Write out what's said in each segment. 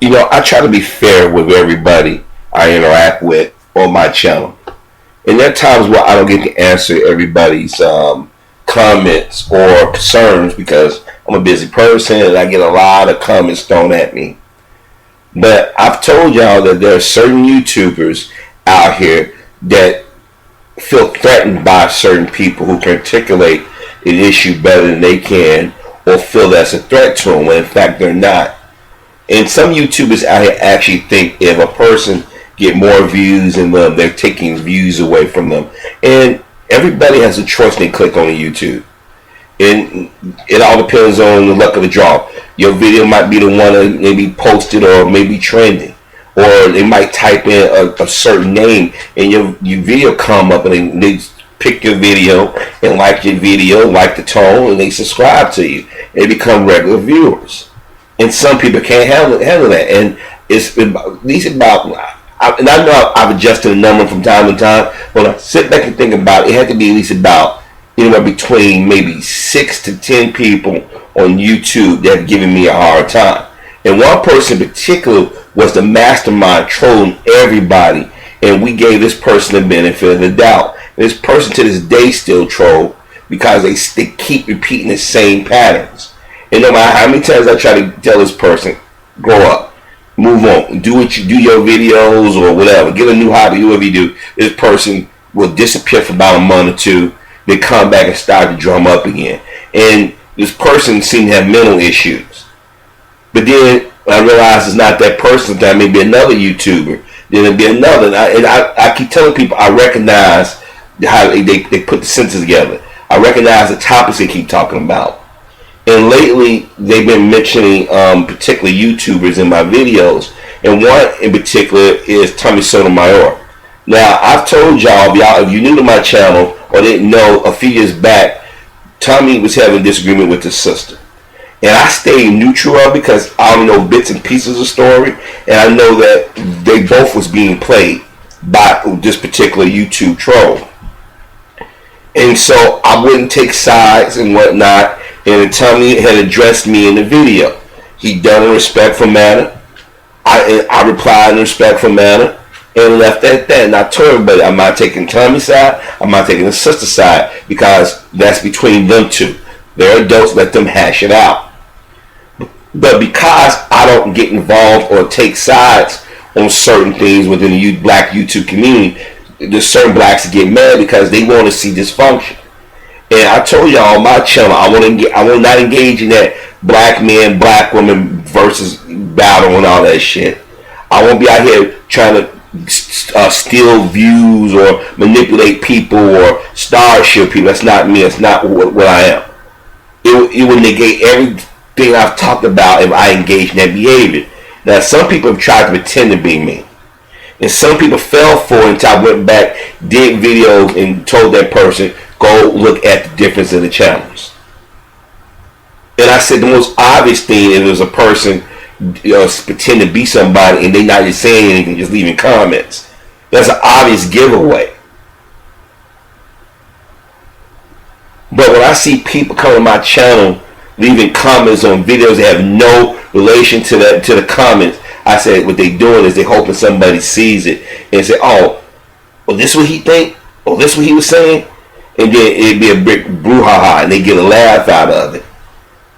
I try to be fair with everybody I interact with on my channel. And there are times where I don't get to answer everybody's comments or concerns because I'm a busy person and I get a lot of comments thrown at me. But I've told y'all that there are certain YouTubers out here that feel threatened by certain people who can articulate an issue better than they can, or feel that's a threat to them when in fact they're not. And some YouTubers out here actually think if a person get more views than them, they're taking views away from them. And everybody has a choice when they click on a YouTube. And it all depends on the luck of the draw. Your video might be the one that maybe posted or maybe trending. Or they might type in a certain name and your video come up and they pick your video and like your video, like the tone, and they subscribe to you. They become regular viewers. And some people can't handle that. And it's at least about, and I know I've adjusted the number from time to time, but when I sit back and think about it, it had to be at least about anywhere between maybe 6 to 10 people on YouTube that have given me a hard time. And one person in particular was the mastermind trolling everybody, and we gave this person the benefit of the doubt. And this person to this day still troll because they keep repeating the same patterns. And no matter how many times I try to tell this person, grow up, move on, do your videos or whatever, get a new hobby, whatever you do, this person will disappear for about a month or two. They come back and start to drum up again. And this person seemed to have mental issues. But then I realized it's not that person, that may be another YouTuber. Then it'll be another. And I keep telling people I recognize how they put the sentences together. I recognize the topics they keep talking about. And lately, they've been mentioning particular YouTubers in my videos. And one in particular is Tommy Sotomayor. Now, I've told y'all, if you're new to my channel or didn't know, a few years back, Tommy was having a disagreement with his sister. And I stayed neutral because I don't know bits and pieces of the story. And I know that they both was being played by this particular YouTube troll. And so I wouldn't take sides and whatnot. And Tommy had addressed me in the video. He done in a respectful manner. I replied in a respectful manner and left at that. And I told everybody I'm not taking Tommy's side. I'm not taking the sister's side because that's between them two. They're adults. Let them hash it out. But because I don't get involved or take sides on certain things within the black YouTube community, there's certain blacks that get mad because they want to see dysfunction. And I told y'all on my channel, I will not engage in that black man, black woman versus battle and all that shit. I won't be out here trying to steal views or manipulate people or starship people. That's not me. That's not what I am. It would negate everything I've talked about if I engage in that behavior. Now, some people have tried to pretend to be me. And some people fell for it until I went back, did videos, and told that person, go look at the difference in the channels. And I said the most obvious thing is there's a person pretend to be somebody and they not just saying anything, just leaving comments. That's an obvious giveaway. But when I see people come to my channel leaving comments on videos that have no relation to the comments, I said what they doing is they hoping somebody sees it and say, oh, well, this what he think? Oh, this what he was saying? And then it'd be a big brouhaha and they get a laugh out of it.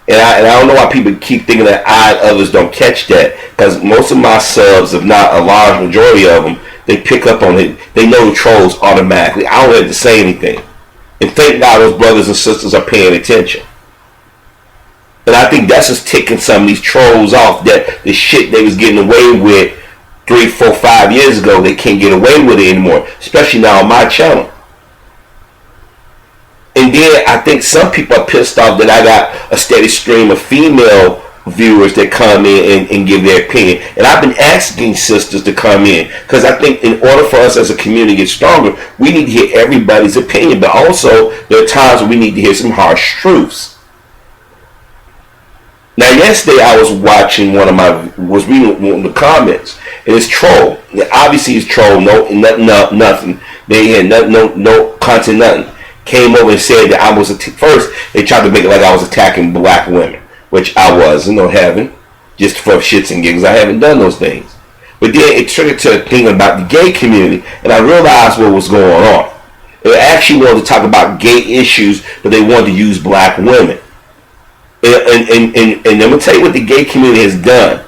And I don't know why people keep thinking that I and others don't catch that, because most of my subs, if not a large majority of them, they pick up on it. They know the trolls automatically. I don't have to say anything. And thank God those brothers and sisters are paying attention. And I think that's just ticking some of these trolls off, that the shit they was getting away with 3, 4, 5 years ago, they can't get away with it anymore, especially now on my channel. And then I think some people are pissed off that I got a steady stream of female viewers that come in and give their opinion. And I've been asking sisters to come in because I think in order for us as a community to get stronger, we need to hear everybody's opinion. But also, there are times when we need to hear some harsh truths. Now, yesterday I was watching was reading one of the comments, and it's troll. Obviously, it's troll. Nothing. They had no content, nothing. Came over and said that I was first. They tried to make it like I was attacking black women, which I was. No heaven. just for shits and giggles. I haven't done those things. But then it triggered to a thing about the gay community, and I realized what was going on. They actually wanted to talk about gay issues, but they wanted to use black women. And I'm going to tell you what the gay community has done.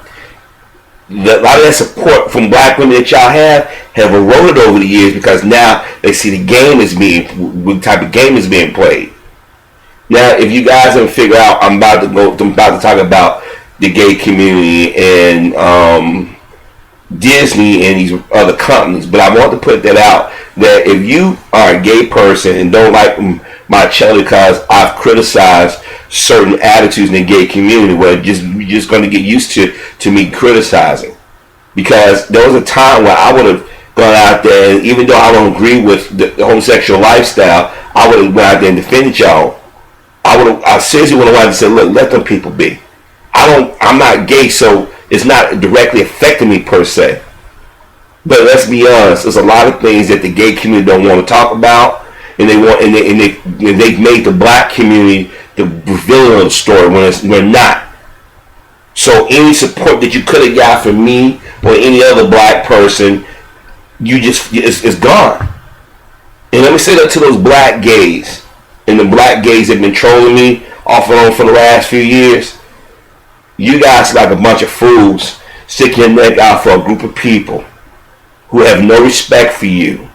A lot of that support from black women that y'all have eroded over the years, because now they see the game is being, what type of game is being played. Now, if you guys haven't figured out, I'm about to talk about the gay community and Disney and these other companies, but I want to put that out, that if you are a gay person and don't like my channel because I've criticized certain attitudes in the gay community, well, you're just going to get used to me criticizing, because there was a time where I would have gone out there, and even though I don't agree with the homosexual lifestyle, I would have went out there and defended y'all. I seriously would have wanted to say, look, let them people be. I'm not gay, so it's not directly affecting me per se. But let's be honest, there's a lot of things that the gay community don't want to talk about, and they've made the black community the villain of the story when we're not. So any support that you could have got from me or any other black person, it's gone. And let me say that to those black gays, and the black gays that have been trolling me off and on for the last few years. You guys are like a bunch of fools sticking your neck out for a group of people who have no respect for you,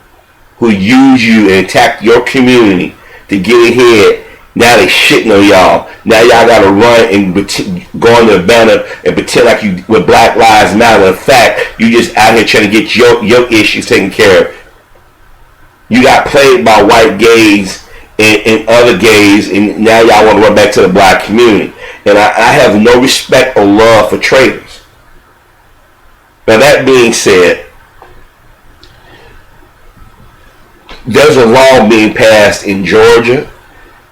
who use you and attack your community to get ahead. Now they shitting on y'all. Now y'all gotta run and go on the banner and pretend like you with Black Lives Matter. In fact, you just out here trying to get your issues taken care of. You got played by white gays and other gays, and now y'all want to run back to the black community. And I have no respect or love for traitors. Now that being said, there's a law being passed in Georgia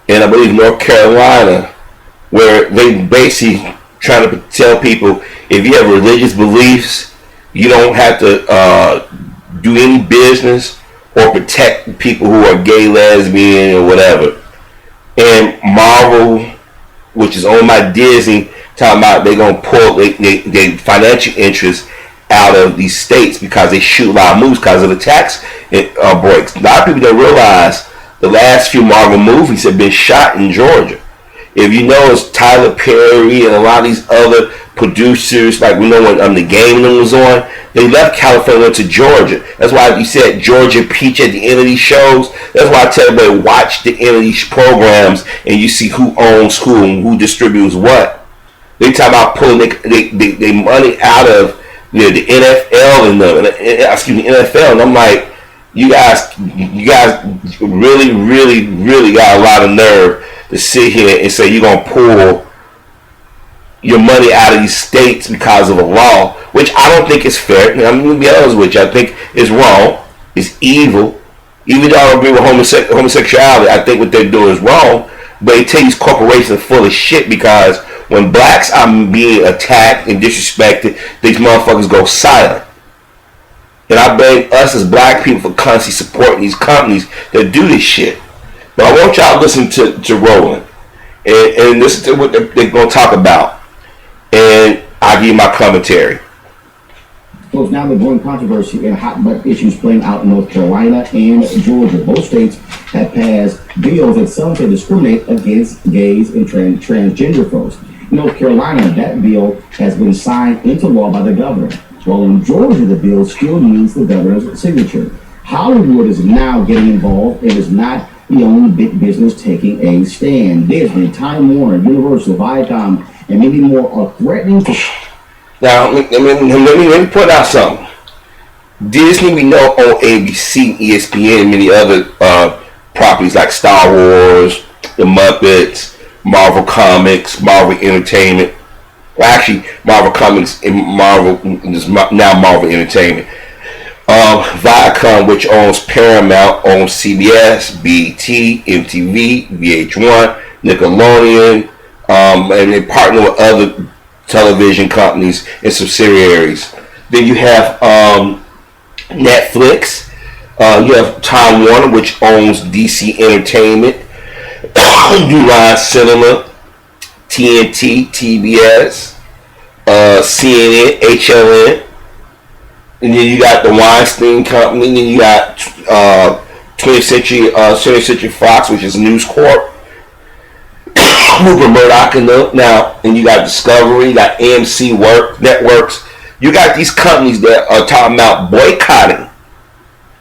and I believe North Carolina, where they basically trying to tell people, if you have religious beliefs, you don't have to do any business or protect people who are gay, lesbian, or whatever. And Marvel, which is owned by Disney, talking about they're going to pull their financial interests out of these states because they shoot a lot of movies because of the tax breaks. A lot of people don't realize the last few Marvel movies have been shot in Georgia. If you know, it's Tyler Perry and a lot of these other producers, like we know when The Game was on, they left California, went to Georgia. That's why you said Georgia Peach at the end of these shows. That's why I tell everybody, watch the end of these programs and you see who owns who and who distributes what. They talk about pulling their money out of the NFL and the NFL, and I'm like, you guys really, really, really got a lot of nerve to sit here and say you're gonna pull your money out of these states because of a law, which I don't think is fair. I'm gonna be honest with you. I think it's wrong. It's evil. Even though I don't agree with homosexuality, I think what they're doing is wrong. But they take these corporations full of shit, because when blacks are being attacked and disrespected, these motherfuckers go silent. And I blame us as black people for constantly supporting these companies that do this shit. But I want y'all to listen to Roland and listen to what they're going to talk about. And I'll give you my commentary. So it's now the growing controversy and hot button issues playing out in North Carolina and Georgia. Both states have passed bills that some say discriminate against gays and transgender folks. In North Carolina, that bill has been signed into law by the governor. While in Georgia, the bill still needs the governor's signature. Hollywood is now getting involved and is not the only big business taking a stand. Disney, Time Warner, Universal, Viacom, and maybe more are threatening to... Now, let me put out something. Disney, we know, on ABC, ESPN, and many other properties like Star Wars, The Muppets, Marvel Comics, Marvel Entertainment. Well, actually, Marvel Comics and Marvel is now Marvel Entertainment. Viacom, which owns Paramount, owns CBS, BET, MTV, VH1, Nickelodeon, and they partner with other television companies and subsidiaries. Then you have Netflix. You have Time Warner, which owns DC Entertainment, New Line Cinema, TNT, TBS, CNN, HLN, and then you got the Weinstein Company, and then you got 20th Century Fox, which is News Corp, Rupert Murdoch and them now, and you got Discovery, you got AMC networks. You got these companies that are talking about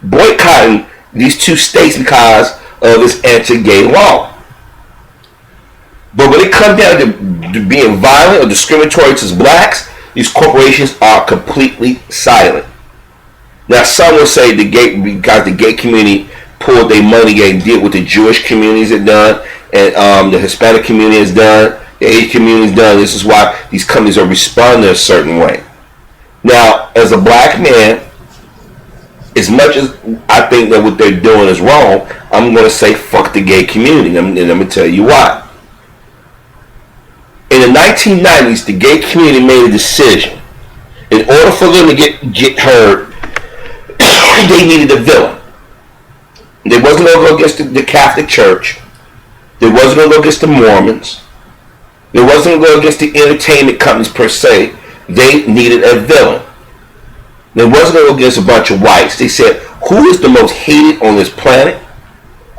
boycotting these two states because of this anti-gay law. But when it comes down to being violent or discriminatory to blacks, these corporations are completely silent. Now, some will say because the gay community pulled their money and did what the Jewish communities have done, and the Hispanic community has done, the Asian community has done. This is why these companies are responding a certain way. Now, as a black man, as much as I think that what they're doing is wrong, I'm going to say fuck the gay community, and I'm going to tell you why. In the 1990s, the gay community made a decision. In order for them to get heard, they needed a villain. They wasn't going to go against the Catholic Church. They wasn't going to go against the Mormons. They wasn't going to go against the entertainment companies per se. They needed a villain. They wasn't going to go against a bunch of whites. They said, who is the most hated on this planet?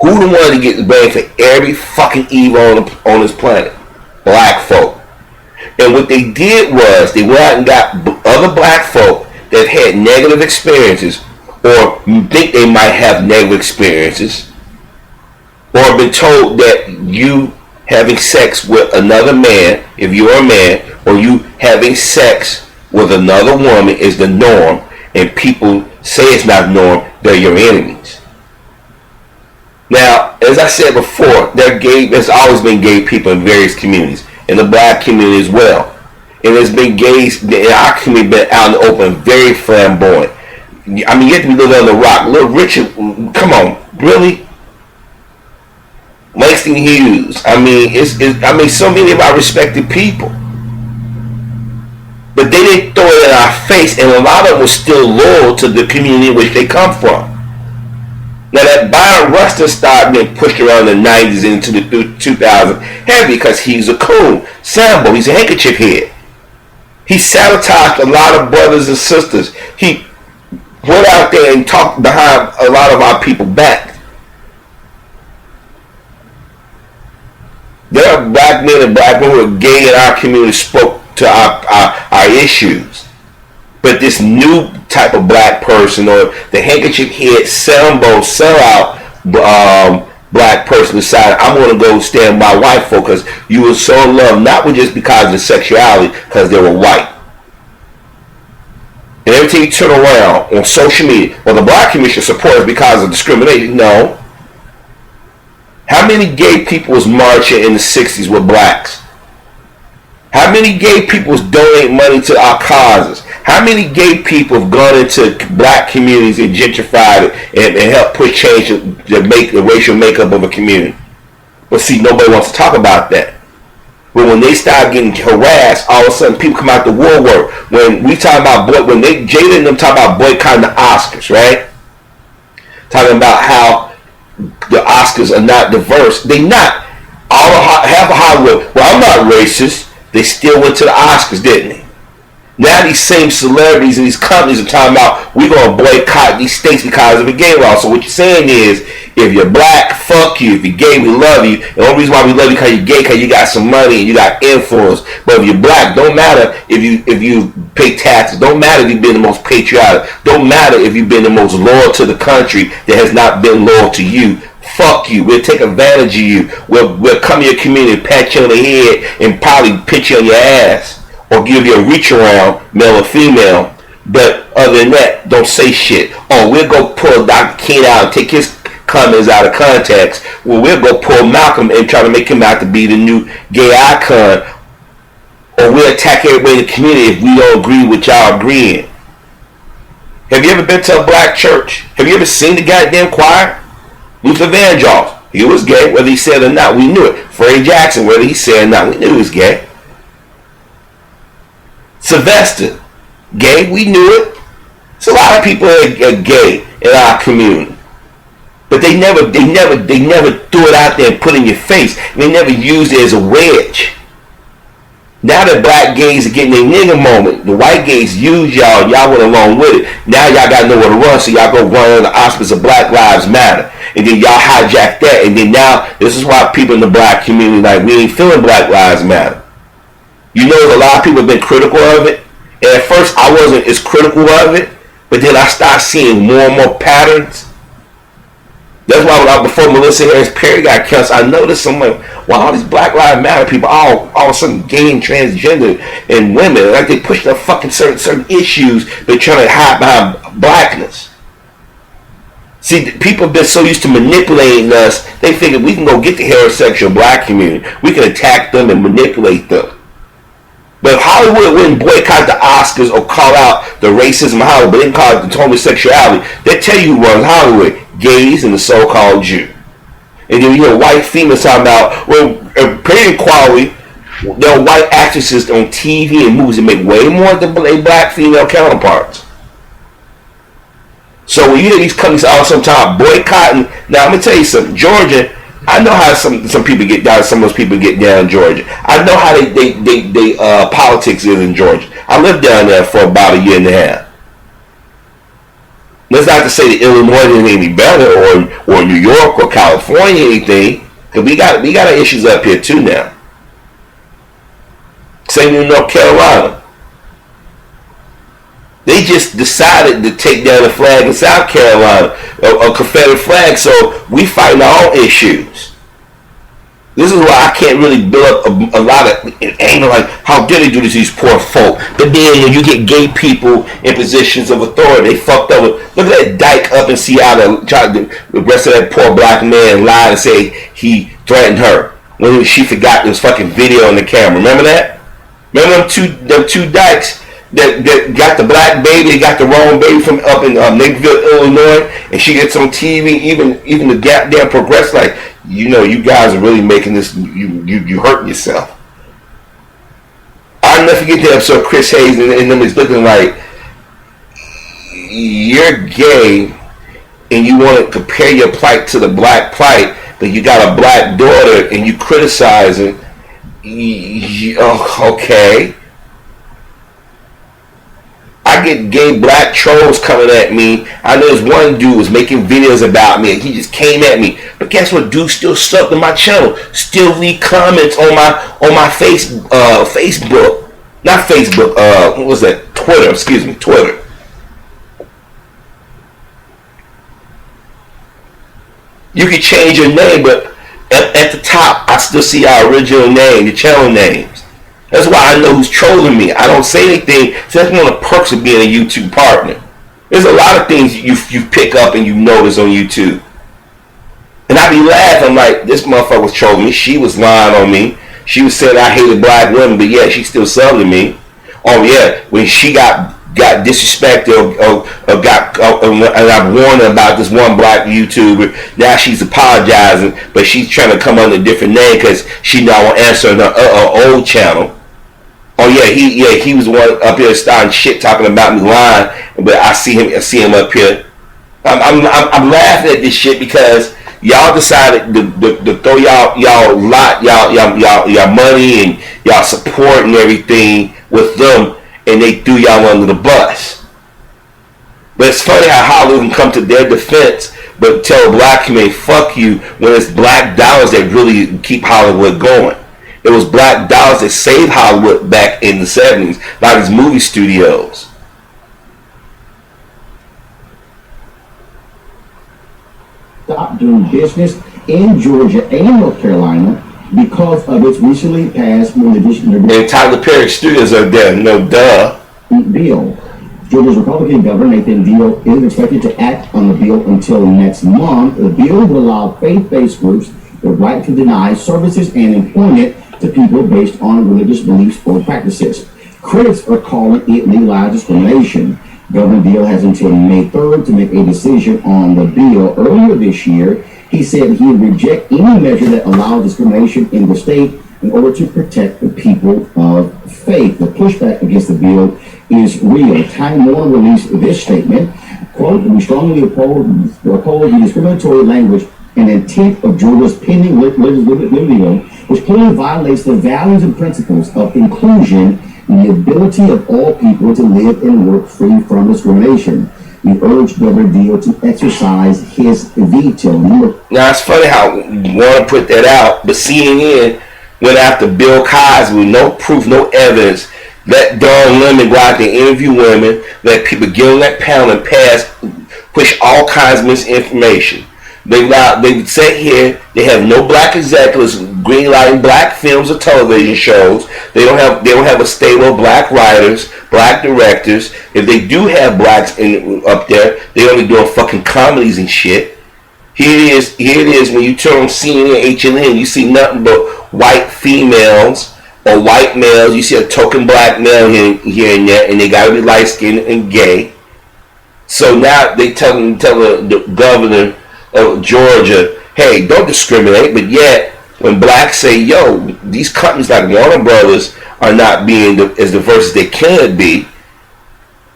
Who the one to get blamed for every fucking evil on this planet? Black folk. And what they did was they went out and got other black folk that had negative experiences or think they might have negative experiences or been told that you having sex with another man, if you're a man, or you having sex with another woman is the norm, and people say it's not norm, they're your enemies. Now, as I said before, there's always been gay people in various communities, in the black community as well. And there's been gays in our community been out in the open, very flamboyant. I mean, you have to be living on the rock. Little Richard, come on, really? Langston Hughes. I mean, so many of our respected people. But they didn't throw it in our face, and a lot of them were still loyal to the community in which they come from. Now that Byron Rustin started being pushed around in the 90s into the 2000s heavy because he's a coon. Sambo, he's a handkerchief head. He sabotaged a lot of brothers and sisters. He went out there and talked behind a lot of our people back. There are black men and black women who are gay in our community spoke to our issues. But this new type of black person, or the handkerchief head, Sambo, sellout black person decided, I'm going to go stand by white folk because you were so in love, not just because of the sexuality, because they were white. And everything you turn around on social media, well, the black commission supports because of discrimination. No. How many gay people was marching in the 60s with blacks? How many gay people was donating money to our causes? How many gay people have gone into black communities and gentrified it and helped push change to make the racial makeup of a community? But see, nobody wants to talk about that. But when they start getting harassed, all of a sudden people come out the woodwork. When we talk about Jada and them talk about boycotting the Oscars, right? Talking about how the Oscars are not diverse. They not. Half of Hollywood. Well, I'm not racist. They still went to the Oscars, didn't they? Now these same celebrities and these companies are talking about we're going to boycott these states because of a gay law. So what you're saying is, if you're black, fuck you. If you're gay, we love you. And the only reason why we love you because you're gay, because you got some money and you got influence. But if you're black, don't matter if you pay taxes. Don't matter if you've been the most patriotic. Don't matter if you've been the most loyal to the country that has not been loyal to you. Fuck you. We'll take advantage of you. We'll come to your community, pat you on the head, and probably pitch you on your ass. Or give you a reach around, male or female. But other than that, don't say shit. Oh, we'll go pull Dr. King out and take his comments out of context. Well, we'll go pull Malcolm and try to make him out to be the new gay icon. Or we'll attack everybody in the community if we don't agree with y'all agreeing. Have you ever been to a black church? Have you ever seen the goddamn choir? Luther Vandross, he was gay, whether he said it or not, we knew it. Freddie Jackson, whether he said it or not, we knew he was gay. Sylvester, gay, we knew it. So a lot of people are gay in our community, but they never threw it out there and put it in your face. They never used it as a wedge. Now that black gays are getting their nigga moment, the white gays use y'all, y'all went along with it. Now y'all got nowhere to run, so y'all go run under the auspice of Black Lives Matter. And then y'all hijack that, and then now this is why people in the black community like, we ain't feeling Black Lives Matter. You know, a lot of people have been critical of it, and at first I wasn't as critical of it, but then I started seeing more and more patterns. That's why before Melissa Harris Perry got canceled, I noticed some like, wow, all these Black Lives Matter people all of a sudden gay and transgender and women, like they push their fucking certain issues, they're trying to hide behind blackness. See, people have been so used to manipulating us, they figure we can go get the heterosexual black community, we can attack them and manipulate them. But if Hollywood wouldn't boycott the Oscars or call out the racism of Hollywood, but they didn't call it the homosexuality, they tell you who runs Hollywood: gays and the so-called Jew. And then you hear white females talking about, well, pay equality, there are white actresses on TV and movies that make way more than their black female counterparts. So when you hear these companies all sometimes boycotting, now I'm gonna tell you something, Georgia, I know how some people get down, some of those people get down in Georgia. I know how they politics is in Georgia. I lived down there for about a year and a half. That's not to say that Illinois isn't any better, or New York or California anything, because we got our issues up here too now. Same in North Carolina. They just decided to take down the flag in South Carolina, a Confederate flag, so we fighting our own issues. This is why I can't really build up a lot of anger, like, how dare they do this to these poor folk? But then when you get gay people in positions of authority, they fucked up. Look at that dyke up in Seattle, tried to arrest that poor black man, lied and say he threatened her when she forgot there was fucking video on the camera. Remember that? Remember them two dykes that got the black baby, got the wrong baby from up in Naperville, Illinois, and she gets on TV, even the goddamn progress, like, you know, you guys are really making this, you hurting yourself. I'll never forget the episode of Chris Hayes and them is looking like, you're gay and you want to compare your plight to the black plight, but you got a black daughter and you criticizing, okay. I get gay black trolls coming at me. I know this one dude was making videos about me and he just came at me. But guess what? Dude still stuck to my channel. Still leave comments on my Facebook. Not Facebook, what was that? Twitter, excuse me, Twitter. You can change your name, but at the top, I still see our original name, the channel names. That's why I know who's trolling me. I don't say anything. So that's one of the perks of being a YouTube partner. There's a lot of things you pick up and you notice on YouTube. And I be laughing like, this motherfucker was trolling me. She was lying on me. She was saying I hated black women, but yeah, she still subbed to me. Oh yeah, when she got disrespected or got, and I've warned her about this one black YouTuber. Now she's apologizing, but she's trying to come under a different name because she now won't answer her old channel. Oh yeah, he was one up here starting shit talking about me lying, but I see him up here. I'm laughing at this shit because y'all decided to throw y'all money and y'all support and everything with them, and they threw y'all under the bus. But it's funny how Hollywood can come to their defense, but tell a black community, fuck you, when it's black dollars that really keep Hollywood going. It was black dollars that saved Hollywood back in the 70s, like these movie studios. Stop doing business in Georgia and North Carolina because of its recently passed and Tyler Perry Studios are there, no duh. Bill. Georgia's Republican Governor Nathan Deal isn't expected to act on the bill until next month. The bill would allow faith-based groups the right to deny services and employment to people based on religious beliefs or practices. Critics are calling it legalized discrimination. Governor Deal has until May 3rd to make a decision on the bill. Earlier this year, he said he would reject any measure that allows discrimination in the state in order to protect the people of faith. The pushback against the bill is real. Time Warner released this statement, quote, "We strongly oppose the discriminatory language and intent of Georgia's pending legislative bill which clearly violates the values and principles of inclusion and the ability of all people to live and work free from discrimination. We urge Governor Deal to exercise his veto. Now, it's funny how you want to put that out, but CNN went after Bill Cosby with no proof, no evidence. Let darn women go out there, interview women, let people get on that panel and push all kinds of misinformation. They sit here, they have no black executives greenlighting black films or television shows. They don't have a stable of black writers, black directors. If they do have blacks up there, they only doing fucking comedies and shit. Here it is when you turn on CNN, HNN, you see nothing but white females or white males. You see a token black male here and there, and they gotta be light skinned and gay. So now they tell the governor of Georgia, hey, don't discriminate. But yet, when blacks say, yo, these companies like Warner Brothers are not being as diverse as they could be,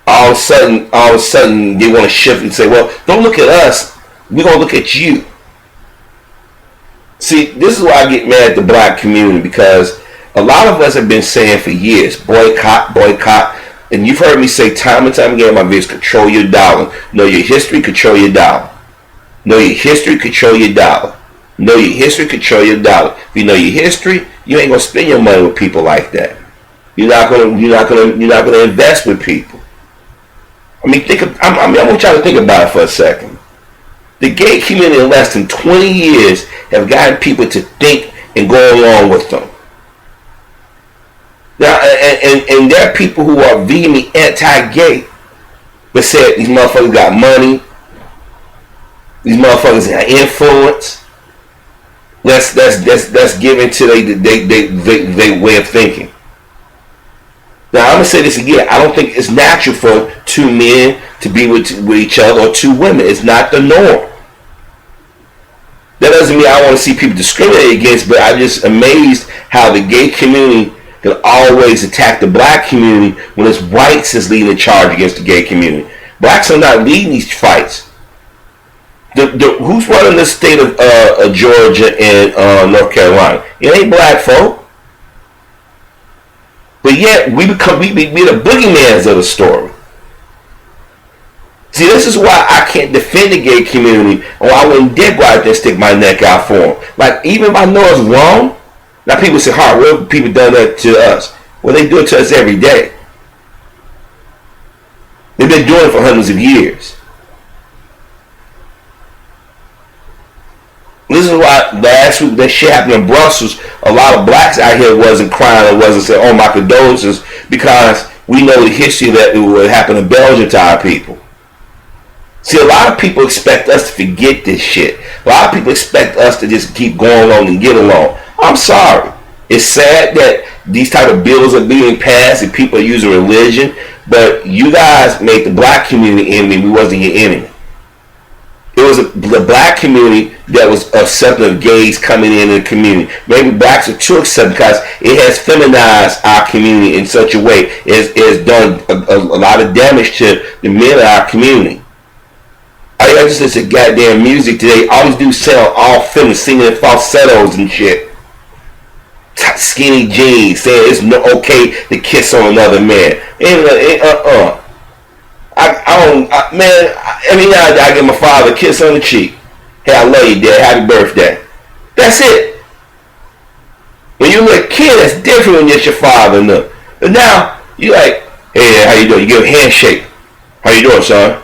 all of a sudden they want to shift and say, well, don't look at us, we're going to look at you. See, this is why I get mad at the black community, because a lot of us have been saying for years, boycott, boycott. And you've heard me say time and time again in my videos, control your dollar. Know your history, control your dollar. Know your history, control your dollar. Know your history, control your dollar. If you know your history, you ain't gonna spend your money with people like that. You're not gonna invest with people. I mean, I want y'all to think about it for a second. The gay community in less than 20 years have gotten people to think and go along with them. Now, and there are people who are vehemently anti-gay, but said these motherfuckers got money. These motherfuckers got influence. That's given to they way of thinking. Now I'm gonna say this again. I don't think it's natural for two men to be with each other or two women. It's not the norm. That doesn't mean I want to see people discriminated against, but I'm just amazed how the gay community can always attack the black community when it's whites that's leading the charge against the gay community. Blacks are not leading these fights. Who's running the state of Georgia and North Carolina? It ain't black folk. But yet we the boogeymans of the story. See, this is why I can't defend the gay community, or I wouldn't dare go out there and stick my neck out for them. Like, even if I know it's wrong, now people say, "How well people done that to us?" Well, they do it to us every day. They've been doing it for hundreds of years. This is why last week that shit happened in Brussels. A lot of blacks out here wasn't crying or wasn't saying, "Oh, my condolences," because we know the history that it would happen in Belgium to our people. See, a lot of people expect us to forget this shit. A lot of people expect us to just keep going along and get along. I'm sorry. It's sad that these type of bills are being passed and people are using religion, but you guys made the black community enemy. We wasn't your enemy. It was the black community that was accepting of gays coming in the community. Maybe blacks are too accepting because it has feminized our community in such a way. It's done a lot of damage to the men of our community. I just listen to goddamn music today. All these dudes sound all feminine, singing in falsettos and shit. Skinny jeans, saying it's okay to kiss on another man. Every now and then I give my father a kiss on the cheek. Hey, I love you, Dad. Happy birthday. That's it. When you look a kid, that's different when it's your father. No. But now, you like, hey, how you doing? You give a handshake. How you doing, son?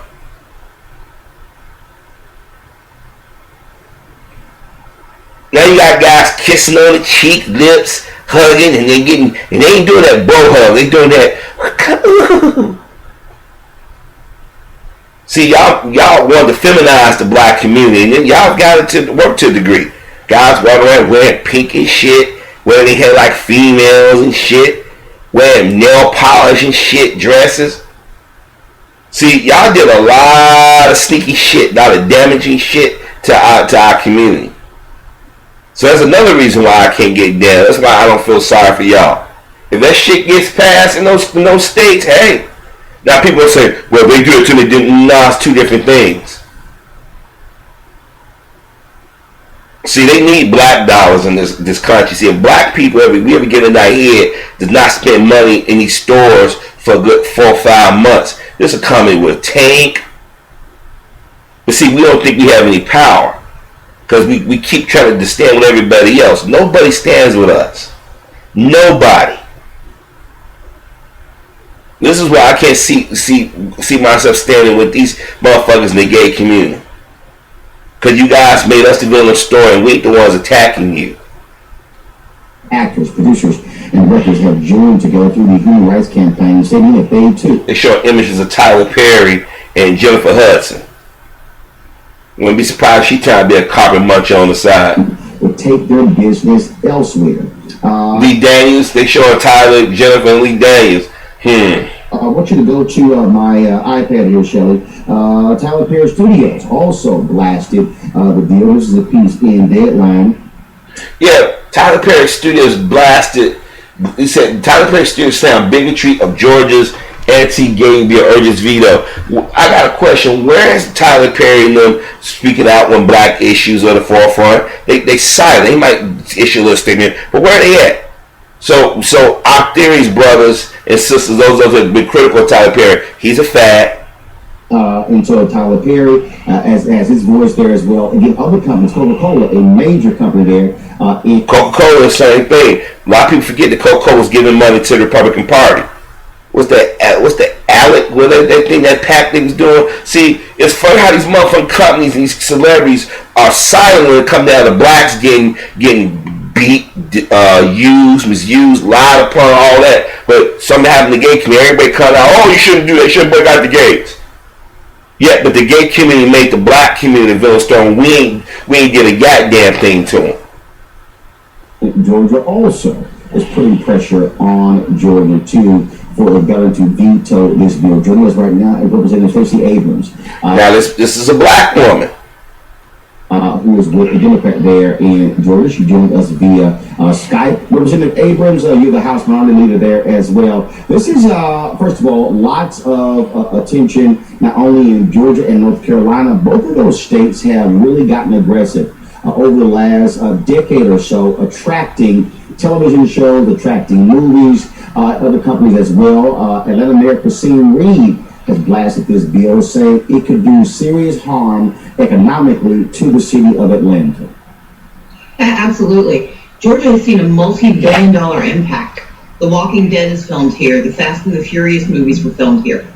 Now you got guys kissing on the cheek, lips, hugging, and they ain't doing that bro hug. They doing that. See, y'all want to feminize the black community, and then y'all got it to work to a degree. Guys walking around wearing pink and shit, wearing their hair like females and shit, wearing nail polish and shit, dresses. See, y'all did a lot of sneaky shit, a lot of damaging shit to our community. So that's another reason why I can't get down. That's why I don't feel sorry for y'all. If that shit gets passed in those states, hey. Now people will say, well, they do it to me. Nah, it's two different things. See, they need black dollars in this country. See, if black people we ever get in our head does not spend money in these stores for a good 4 or 5 months, this will come in with a tank. But see, we don't think we have any power because we keep trying to stand with everybody else. Nobody stands with us. Nobody. This is why I can't see myself standing with these motherfuckers in the gay community. Because you guys made us the villain of the story and we ain't the ones attacking you. Actors, producers, and directors have joined together through the Human Rights Campaign, stating that they too. They show images of Tyler Perry and Jennifer Hudson. You wouldn't be surprised if she trying to be a carpet muncher on the side. Would take their business elsewhere. Lee Daniels, they show Tyler, Jennifer, and Lee Daniels. I want you to go to my iPad here, Shelley. Tyler Perry Studios also blasted the deal. This is a piece in Deadline. Yeah, Tyler Perry Studios blasted. He said Tyler Perry Studios found bigotry of Georgia's anti-gay bill urges veto. I got a question. Where is Tyler Perry and them speaking out when black issues are the forefront? They silent. They might issue a little statement, but where are they at? So our theories, brothers and sisters, those who have been critical of Tyler Perry, he's a fag. And so Tyler Perry, as his voice there as well. Again, other companies, Coca-Cola, a major company there. Coca-Cola, the same thing. A lot of people forget that Coca-Cola was giving money to the Republican Party. What's the ALEC? What they think that PAC thing was doing? See, it's funny how these motherfucking companies and these celebrities are silent when it comes down to blacks getting beat, used, misused, lied upon, all that. But something happened in the gay community. Everybody comes out, oh, you shouldn't do that. You shouldn't boycott the gays. Yeah, but the gay community made the black community villain stone. We ain't did a goddamn thing to them. Georgia also is putting pressure on Georgia too for the governor to veto this bill. Joining us right now is Representative Stacey Abrams. Now this is a black woman. Who is with a Democrat there in Georgia. She joined us via Skype. Representative Abrams, you're the House Minority Leader there as well. This is, first of all, lots of attention, not only in Georgia and North Carolina. Both of those states have really gotten aggressive over the last decade or so, attracting television shows, attracting movies, other companies as well. Atlanta Mayor Christine Reed has blasted this bill, saying it could do serious harm economically to the city of Atlanta. Absolutely. Georgia has seen a multi-billion-dollar impact. The Walking Dead is filmed here. The Fast and the Furious movies were filmed here.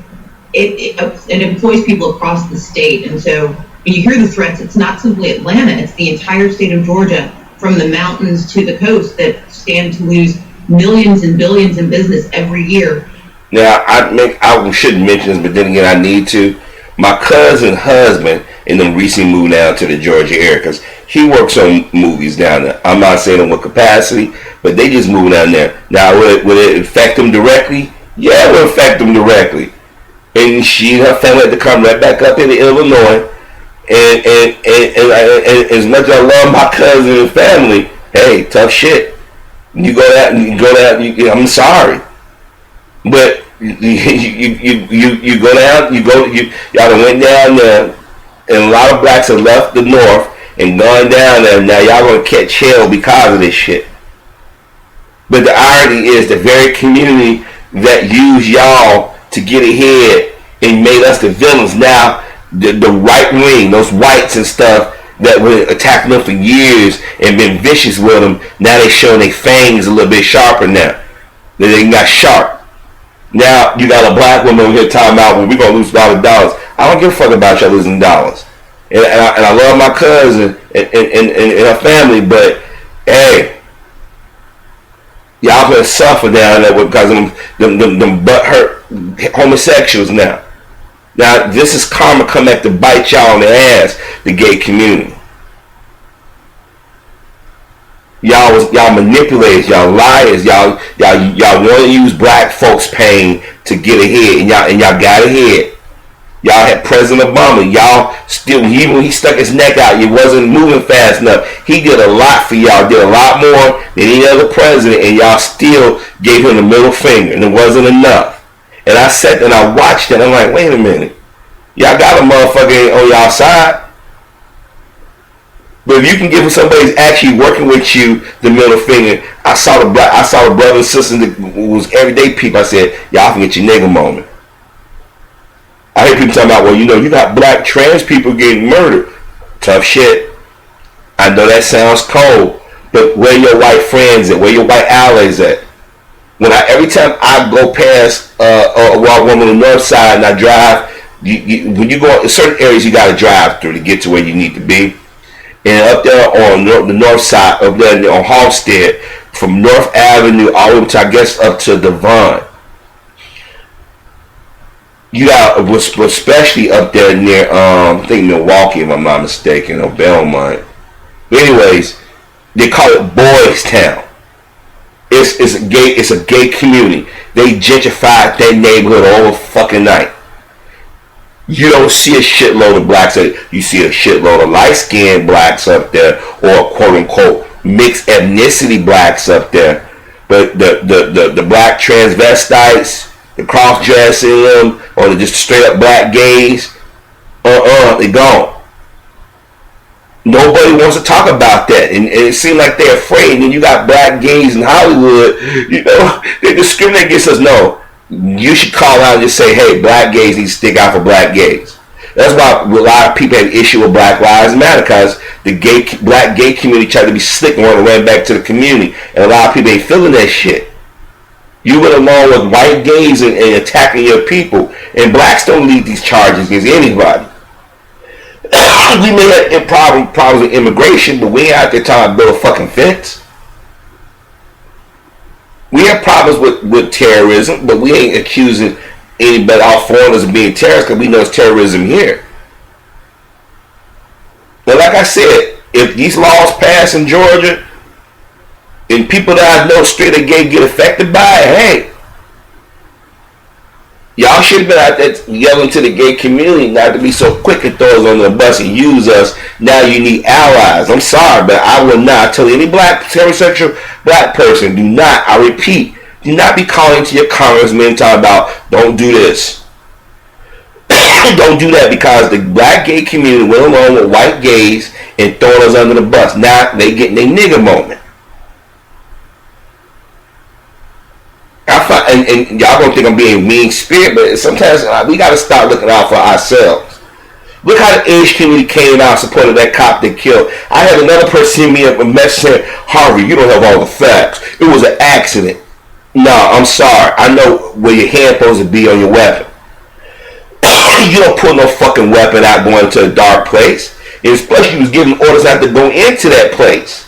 It employs people across the state. And so when you hear the threats, it's not simply Atlanta. It's the entire state of Georgia, from the mountains to the coast, that stand to lose millions and billions in business every year. Now, I shouldn't mention this, but then again, I need to. My cousin's husband and them recently moved down to the Georgia area because he works on movies down there. I'm not saying in what capacity, but they just moved down there. Now, would it affect them directly? Yeah, it would affect them directly. And she and her family had to come right back up into Illinois. And as much as I love my cousin and family, hey, tough shit. You go down. I'm sorry. But you go down, y'all done went down there, and a lot of blacks have left the north and gone down there. Now y'all gonna catch hell because of this shit. But the irony is the very community that used y'all to get ahead and made us the villains. Now the right wing, those whites and stuff that were attacking them for years and been vicious with them, now they showing their fangs a little bit sharper now. They got sharp. Now you got a black woman over here talking about, well, we're gonna lose $1,000. I don't give a fuck about y'all losing dollars. And I love my cousin and her family, but hey, y'all gonna suffer down there because of them butthurt homosexuals now. Now this is karma come back to bite y'all in the ass, the gay community. Y'all manipulators, y'all liars, y'all want to use black folks' pain to get ahead, and y'all got ahead. Y'all had President Obama. Y'all still, even when he stuck his neck out, it wasn't moving fast enough. He did a lot for y'all, did a lot more than any other president, and y'all still gave him the middle finger, and it wasn't enough. And I sat there and I watched it, and I'm like, wait a minute, y'all got a motherfucker on y'all side. But if you can give somebody who's actually working with you the middle finger, I saw the brother and sister that was everyday people. I said, y'all can get your nigga moment. I hear people talking about, well, you got black trans people getting murdered. Tough shit. I know that sounds cold, but where your white friends at? Where your white allies at? Every time I go past a walk on the north side and I drive, when you go in certain areas, you got to drive through to get to where you need to be. And up there on the north side, up there on Halstead, from North Avenue all the way to, I guess, up to Devon, you got, especially up there near, I think Milwaukee, if I'm not mistaken, or Belmont. But anyways, they call it Boys Town. It's a gay community. They gentrified that neighborhood all fucking night. You don't see a shitload of blacks. You see a shitload of light-skinned blacks up there, or quote-unquote mixed ethnicity blacks up there. But the black transvestites, the cross-dressing them, or the just straight-up black gays, they gone. Nobody wants to talk about that, and it seems like they're afraid. And you got black gays in Hollywood, they discriminate against us. No, you should call out and just say, hey, black gays need to stick out for black gays. That's why a lot of people have an issue with Black Lives Matter, because the black gay community tried to be slick and want to run back to the community, and a lot of people ain't feeling that shit. You went along with white gays and attacking your people, and blacks don't lead these charges against anybody. We may have problems with immigration, but we ain't out there trying to build a fucking fence. We have problems with terrorism, but we ain't accusing anybody, all foreigners, of being terrorists, because we know it's terrorism here. But like I said, if these laws pass in Georgia, and people that I know straight or gay get affected by it, hey, y'all should have been out there yelling to the gay community not to be so quick and throw us under the bus and use us. Now you need allies. I'm sorry, but I will not tell any black, heterosexual black person, do not, I repeat, do not be calling to your congressman talking about, don't do this. Don't do that, because the black gay community went along with white gays and throwing us under the bus. Now they getting their nigga moment. And y'all gonna think I'm being mean spirit, but sometimes we gotta start looking out for ourselves. Look how the Asian community came out supporting that cop that killed. I had another person send me a message saying, Harvey, you don't have all the facts. It was an accident. No, I'm sorry. I know where your hand supposed to be on your weapon. You don't pull no fucking weapon out going to a dark place. And especially you was giving orders not to go into that place.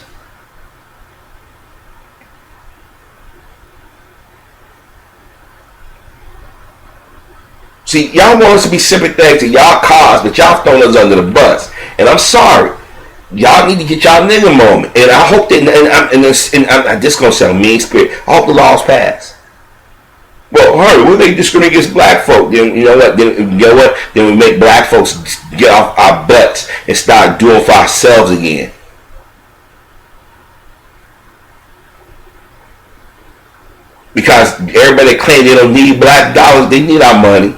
See, y'all want us to be sympathetic to y'all cause, but y'all throwing us under the bus. And I'm sorry. Y'all need to get y'all nigga moment. And I hope that, and I'm just going to sound mean spirit, I hope the laws pass. Well, Harvey, when they discriminate against black folk, then you know what? Then we make black folks get off our butts and start doing for ourselves again. Because everybody claims they don't need black dollars, they need our money.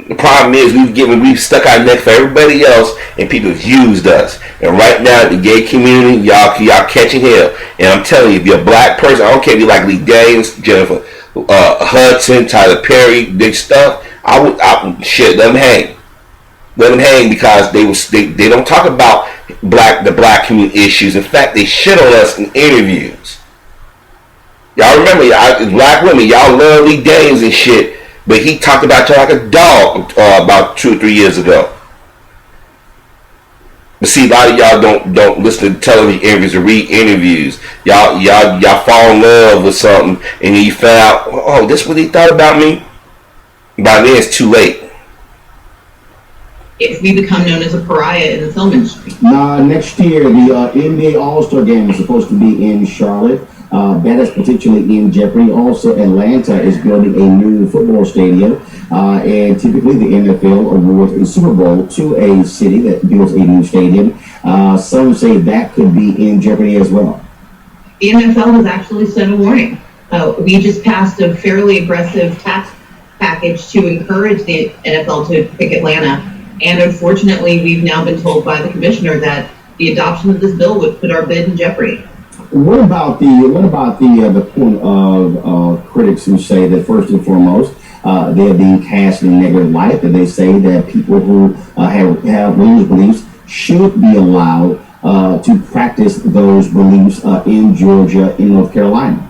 The problem is we've stuck our neck for everybody else, and people have used us. And right now, the gay community, y'all catching hell. And I'm telling you, if you're a black person, I don't care if you like Lee Daniels, Jennifer Hudson, Tyler Perry, big stuff. I would let them hang. Let them hang, because they don't talk about the black community issues. In fact, they shit on us in interviews. Y'all remember, black women, y'all love Lee Daniels and shit. But he talked about you like a dog about 2 or 3 years ago. But see, a lot of y'all don't listen to television interviews or read interviews. Y'all fall in love with something, and then you find out, oh, this is what he thought about me. By then, it's too late. If we become known as a pariah in the film industry. Next year, the NBA All-Star Game is supposed to be in Charlotte. That is potentially in jeopardy. Also, Atlanta is building a new football stadium, and typically the NFL awards a Super Bowl to a city that builds a new stadium. Some say that could be in jeopardy as well. The NFL has actually sent a warning. We just passed a fairly aggressive tax package to encourage the NFL to pick Atlanta And unfortunately, we've now been told by the commissioner that the adoption of this bill would put our bid in jeopardy. What about the point of critics who say that first and foremost they're being cast in a negative light, that they say that people who have religious beliefs should be allowed to practice those beliefs in Georgia, in North Carolina?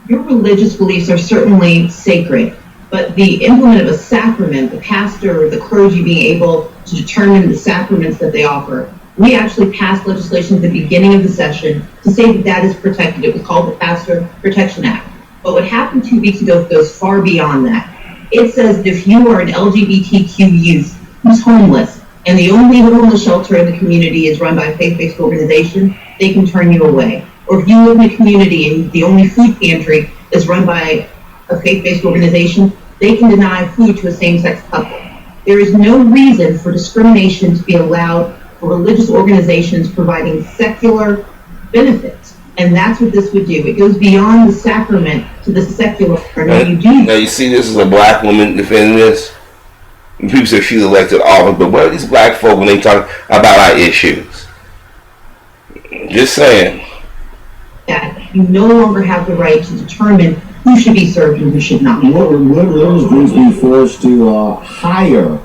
Your religious beliefs are certainly sacred, but the implement of a sacrament, the pastor or the clergy being able to determine the sacraments that they offer, we actually passed legislation at the beginning of the session to say that that is protected. It was called the Pastor Protection Act. But what happened 2 weeks ago goes far beyond that. It says that if you are an LGBTQ youth who's homeless and the only homeless shelter in the community is run by a faith-based organization, they can turn you away. Or if you live in a community and the only food pantry is run by a faith-based organization, they can deny food to a same-sex couple. There is no reason for discrimination to be allowed for religious organizations providing secular benefits. And that's what this would do. It goes beyond the sacrament to the secular. Now you see this is a black woman defending this. And people say she's elected office, but what are these black folk when they talk about our issues? Just saying. That you no longer have the right to determine who should be served and who should not. Would religious groups be forced to hire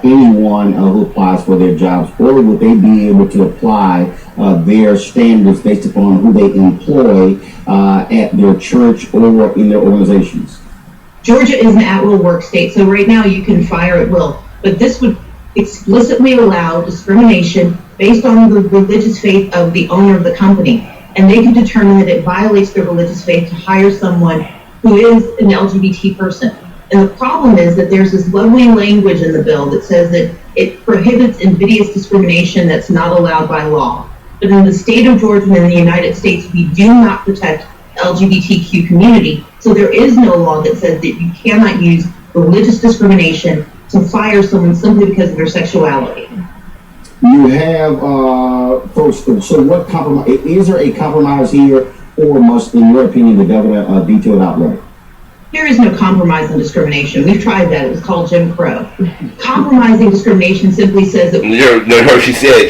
anyone who applies for their jobs, or would they be able to apply their standards based upon who they employ at their church or in their organizations? Georgia is an at-will work state, so right now you can fire at will, but this would explicitly allow discrimination based on the religious faith of the owner of the company, and they can determine that it violates their religious faith to hire someone who is an LGBT person. And the problem is that there's this lovely language in the bill that says that it prohibits invidious discrimination that's not allowed by law. But in the state of Georgia and in the United States, we do not protect the LGBTQ community. So there is no law that says that you cannot use religious discrimination to fire someone simply because of their sexuality. You have folks. So what compromise? Is there a compromise here, or must, in your opinion, the governor veto it outright? There is no compromise on discrimination. We've tried that. It was called Jim Crow. Compromising discrimination simply says that...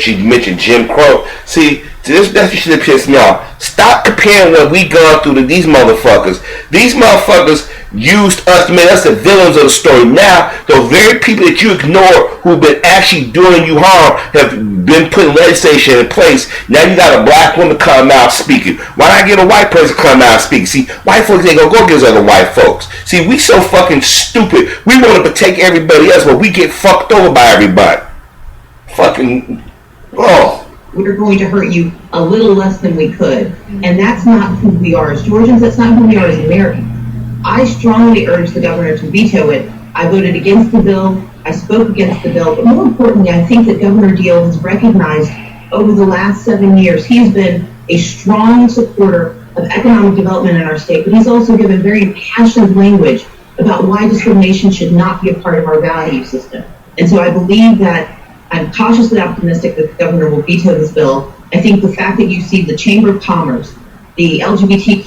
She mentioned Jim Crow. See, that's what should have pissed me off. Stop comparing what we gone through to these motherfuckers. These motherfuckers used us to make us the villains of the story. Now, those very people that you ignore who've been actually doing you harm have been putting legislation in place. Now you got a black woman come out speaking. Why not get a white person come out speaking? See, white folks ain't gonna go against other white folks. See, we so fucking stupid. We want to protect everybody else, but we get fucked over by everybody. Fucking, oh. We're going to hurt you a little less than we could. And that's not who we are as Georgians. That's not who we are as Americans. I strongly urge the governor to veto it. I voted against the bill. I spoke against the bill. But more importantly, I think that Governor Deal has recognized over the last 7 years, he's been a strong supporter of economic development in our state, but he's also given very passionate language about why discrimination should not be a part of our value system. And so I believe that I'm cautiously optimistic that the governor will veto this bill. I think the fact that you see the Chamber of Commerce, the LGBTQ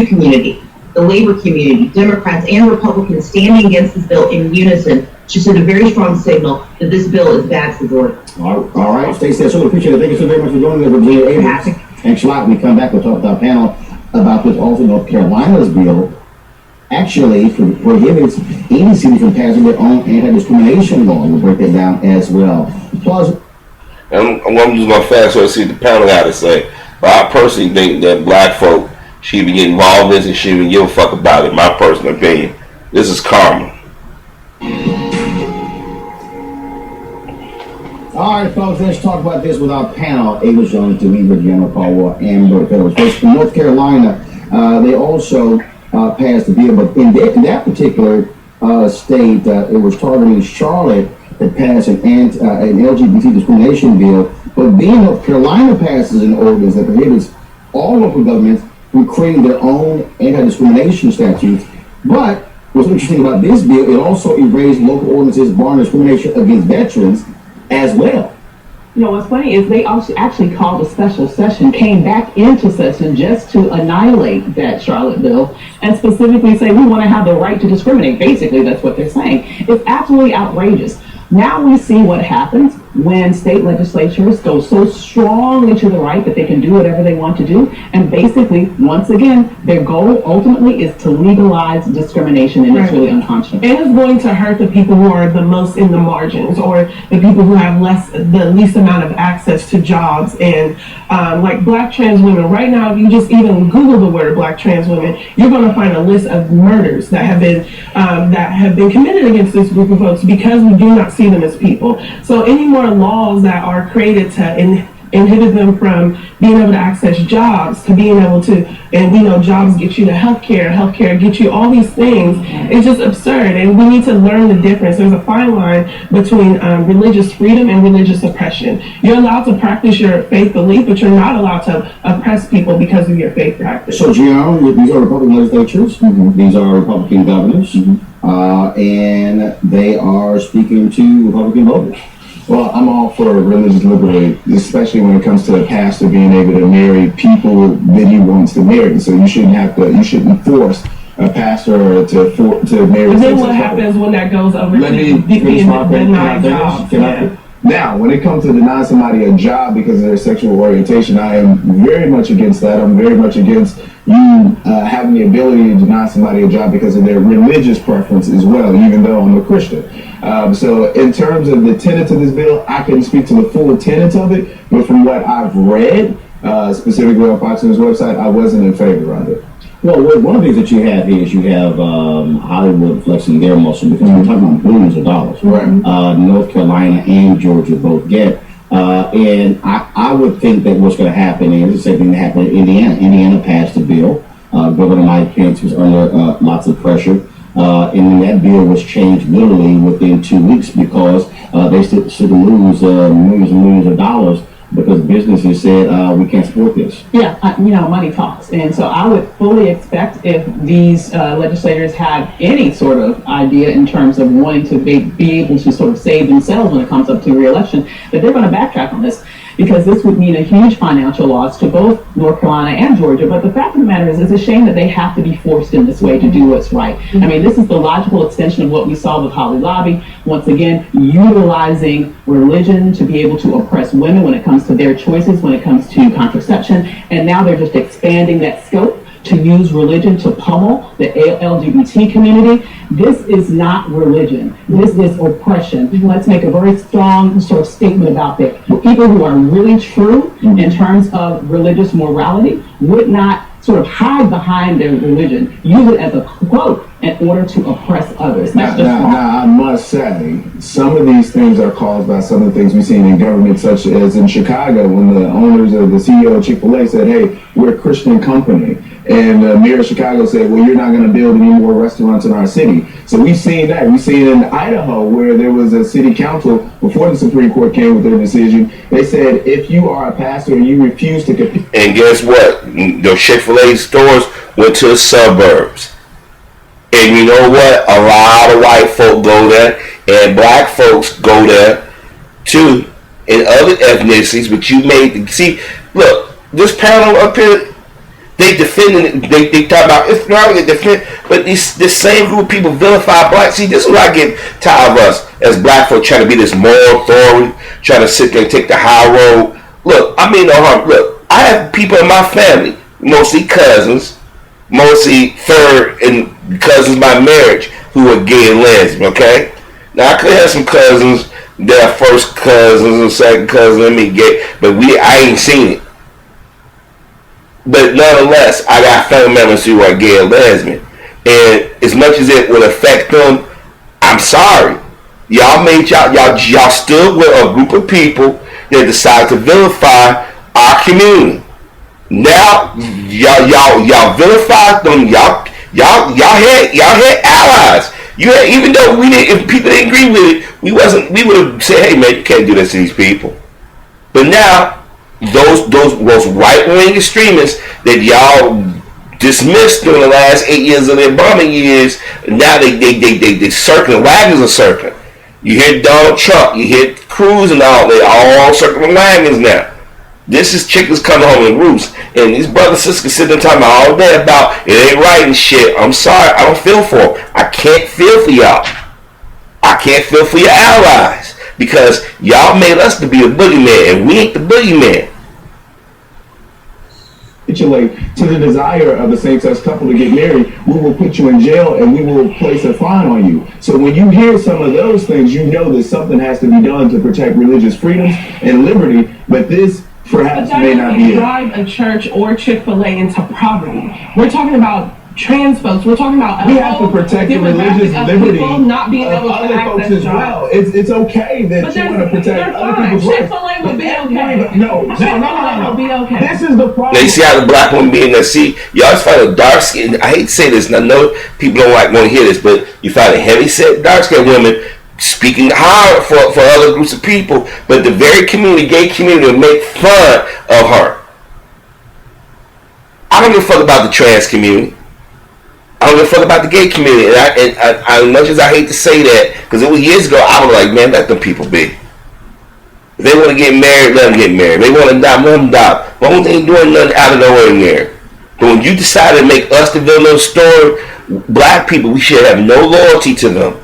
community, the labor community, Democrats and Republicans standing against this bill in unison should send a very strong signal that this bill is bad for Georgia. All right. Stacey, I so appreciate it. Thank you so very much for joining us, Representative Abrams. Thanks a lot. When we come back, we'll talk with our panel about this. Also, North Carolina's bill actually prohibits any city from passing their own anti-discrimination law. We'll break that down as well. Plus, I'm going to use my fast so to see what the panel got to say. But I personally think that black folk should even get involved in this and should even give a fuck about it. My personal opinion. This is karma. All right, folks, let's talk about this with our panel. Ava Jones, Geneva, General Caldwell, and Bert Phillips. First, in North Carolina, they also passed the bill, but in that particular state, it was targeting Charlotte that passed an LGBT discrimination bill. But being North Carolina passes an ordinance that prohibits all local governments from creating their own anti-discrimination statutes. But what's interesting about this bill, it also erased local ordinances barring discrimination against veterans as well. You know, what's funny is they also actually called a special session, came back into session just to annihilate that Charlotte bill and specifically say we want to have the right to discriminate. Basically, that's what they're saying. It's absolutely outrageous. Now we see what happens when state legislatures go so strongly to the right that they can do whatever they want to do. And basically, once again, their goal ultimately is to legalize discrimination, and it's really unconscionable. And it's going to hurt the people who are the most in the margins, or the people who have the least amount of access to jobs. And like black trans women, right now, if you just even Google the word black trans women, you're going to find a list of murders that have been committed against this group of folks because we do not see them as people. So any more laws that are created to inhibit them from being able to access jobs, to being able to, and we know jobs get you to healthcare get you all these things. It's just absurd, and we need to learn the difference. There's a fine line between religious freedom and religious oppression. You're allowed to practice your faith belief, but you're not allowed to oppress people because of your faith practice. So, Gianna, these are Republican legislatures. These are Republican governors, and they are speaking to Republican voters. Well, I'm all for religious liberty, especially when it comes to a pastor being able to marry people that he wants to marry. So you shouldn't force a pastor to marry. But then what happens when that goes over Let me finish my point. Now, when it comes to denying somebody a job because of their sexual orientation, I am very much against that. I'm very much against you having the ability to deny somebody a job because of their religious preference as well, even though I'm a Christian. So in terms of the tenets of this bill, I couldn't speak to the full tenets of it, but from what I've read, specifically on Fox News website, I wasn't in favor of it. Well, one of the things that you have here is you have Hollywood flexing their muscle because we're talking about billions of dollars. Right. North Carolina and Georgia both get. And I would think that what's going to happen is the same thing that happened in Indiana. Indiana passed a bill. Governor Mike Pence was under lots of pressure. And that bill was changed literally within 2 weeks because they should lose millions and millions of dollars because businesses said we can't support this. Yeah, money talks. And so I would fully expect if these legislators have any sort of idea in terms of wanting to be able to sort of save themselves when it comes up to re-election, that they're going to backtrack on this, because this would mean a huge financial loss to both North Carolina and Georgia. But the fact of the matter is, it's a shame that they have to be forced in this way to do what's right. I mean, this is the logical extension of what we saw with Holly Lobby. Once again, utilizing religion to be able to oppress women when it comes to their choices, when it comes to contraception. And now they're just expanding that scope to use religion to pummel the LGBT community. This is not religion. This is oppression. Let's make a very strong sort of statement about that. People who are really true in terms of religious morality would not sort of hide behind their religion, use it as a quote in order to oppress others. That's just wrong. Now, I must say, some of these things are caused by some of the things we've seen in government, such as in Chicago, when the owners of the CEO of Chick-fil-A said, hey, we're a Christian company. And the mayor of Chicago said, well, you're not going to build any more restaurants in our city. So we've seen that. We've seen in Idaho, where there was a city council, before the Supreme Court came with their decision, they said, if you are a pastor and you refuse to compete. And guess what? Those Chick-fil-A stores went to the suburbs. And you know what? A lot of white folk go there, and black folks go there too, and other ethnicities. But you see, look, this panel up here, they defending it. They talk about it's not really defend, but this same group of people vilify blacks. See, this is what I get tired of us as black folk trying to be this moral authority, trying to sit there and take the high road. Look, I mean no harm. Look, I have people in my family, mostly cousins, mostly third and cousins by marriage, who are gay and lesbian. Okay, now I could have some cousins that are first cousins and second cousins and me gay, but I ain't seen it. But nonetheless, I got family members who are gay and lesbian, and as much as it would affect them, I'm sorry. Y'all stood with a group of people that decided to vilify our community. Now y'all vilified them. Y'all had allies. Even though if people didn't agree with it, we would have said, hey man, you can't do this to these people. But now those right-wing extremists that y'all dismissed during the last 8 years of their bombing years, now they circling, wagons are circling. You hear Donald Trump, you hear Cruz and all, they all circling wagons now. This is chickens coming home in roost. And these brothers and sisters sitting there talking all day about it ain't right and shit. I'm sorry, I don't feel for them. I can't feel for y'all. I can't feel for your allies. Because y'all made us to be a boogeyman, and we ain't the boogeyman. Capitulate to the desire of the same-sex couple to get married, we will put you in jail and we will place a fine on you. So when you hear some of those things, you know that something has to be done to protect religious freedoms and liberty, but this perhaps may not be it. Drive a church or Chick-fil-A into poverty. We're talking about trans folks. We're talking about we have to protect the religious liberty not being of able to other folks as well. It's okay that you want to protect other people's rights. Chick-fil-A would be okay. No. Would be okay. This is the problem. They see how the black woman being there. See, you always find a dark skin. I hate to say this, and I know people don't want to hear this, but you find a heavy set, dark skinned woman speaking hard for other groups of people, but the very community, gay community, will make fun of her. I don't give a fuck about the trans community. I don't give a fuck about the gay community. And as much as I hate to say that, because it was years ago, I was like, man, let them people be. If they want to get married, let them get married. If they want to adopt, let them adopt. As long as they ain't doing nothing out of the ordinary. But when you decide to make us the villain of the story, black people, we should have no loyalty to them.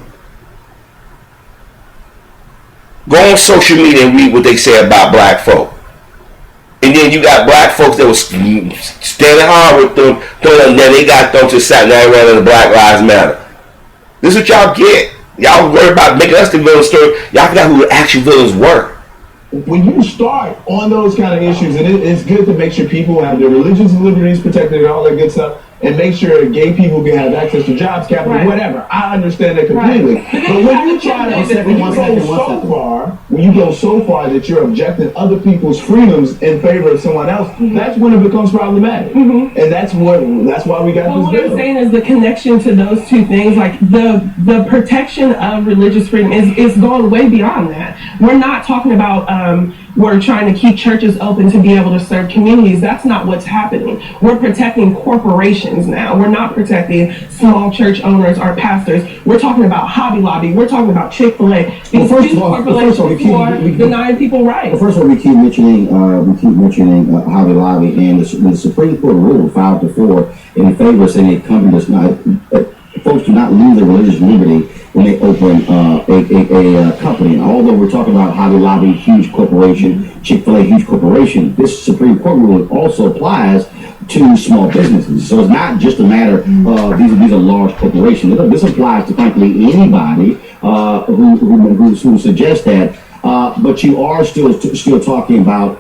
Go on social media and read what they say about black folk. And then you got black folks that was standing hard with them, and then they got thrown to the side, now they're running the Black Lives Matter. This is what y'all get. Y'all worry about making us the villain story. Y'all forgot who the actual villains were. When you start on those kind of issues, and it's good to make sure people have their religious liberties protected and all that good stuff, and make sure gay people can have access to jobs, capital, whatever. I understand that completely. But when you try to, when you go so far that you're objecting other people's freedoms in favor of someone else, that's when it becomes problematic. And that's why we got this what bill. I'm saying is the connection to those two things, like the protection of religious freedom is going way beyond that. We're not talking about we're trying to keep churches open to be able to serve communities. That's not what's happening. We're protecting corporations now. We're not protecting small church owners or pastors. We're talking about Hobby Lobby. We're talking about Chick-fil-A. These corporations are denying people rights. Well, first of all, we keep mentioning Hobby Lobby, and the Supreme Court ruled 5-4 in favor, saying a company does not, folks do not lose their religious liberty when they open a company. And although we're talking about Hobby Lobby, huge corporation, Chick-fil-A, huge corporation, this Supreme Court ruling also applies to small businesses. So it's not just a matter of these are large corporations. This applies to frankly anybody who suggests that. But you are still talking about